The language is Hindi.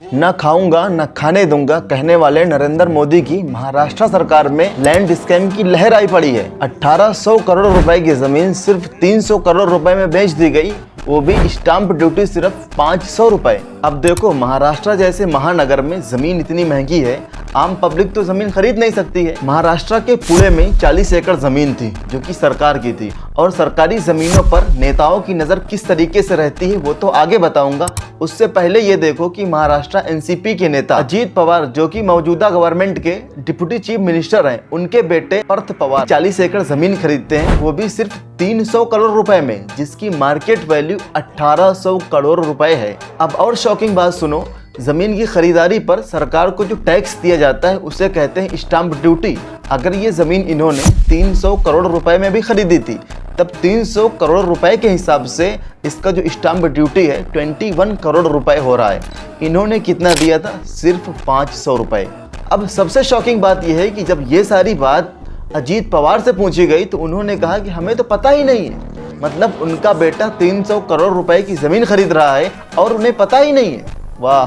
न खाऊंगा न खाने दूंगा कहने वाले नरेंद्र मोदी की महाराष्ट्र सरकार में लैंड स्कैम की लहर आई पड़ी है। 1800 करोड़ रुपए की जमीन सिर्फ 300 करोड़ रुपए में बेच दी गई, वो भी स्टाम्प ड्यूटी सिर्फ 500 रुपए। अब देखो, महाराष्ट्र जैसे महानगर में जमीन इतनी महंगी है, आम पब्लिक तो जमीन खरीद नहीं सकती है। महाराष्ट्र के पुणे में 40 एकड़ जमीन थी जो कि सरकार की थी, और सरकारी जमीनों पर नेताओं की नज़र किस तरीके से रहती है वो तो आगे बताऊंगा। उससे पहले ये देखो कि महाराष्ट्र एनसीपी के नेता अजीत पवार, जो कि मौजूदा गवर्नमेंट के डिप्टी चीफ मिनिस्टर हैं, उनके बेटे पार्थ पवार 40 एकड़ जमीन खरीदते हैं, वो भी सिर्फ 300 करोड़ रुपए में, जिसकी मार्केट वैल्यू 1800 करोड़ रुपए है। अब और शॉकिंग बात सुनो, जमीन की खरीदारी पर सरकार को जो टैक्स दिया जाता है उसे कहते हैं स्टाम्प ड्यूटी। अगर ये जमीन इन्होंने 300 करोड़ रुपए में भी खरीदी थी, तब 300 करोड़ रुपए के हिसाब से इसका जो स्टाम्प ड्यूटी है 21 करोड़ रुपए हो रहा है। इन्होंने कितना दिया था? सिर्फ 500 रुपए। अब सबसे शॉकिंग बात यह है कि जब ये सारी बात अजीत पवार से पूछी गई तो उन्होंने कहा कि हमें तो पता ही नहीं है। मतलब उनका बेटा 300 करोड़ रुपए की जमीन खरीद रहा है और उन्हें पता ही नहीं है। वाह।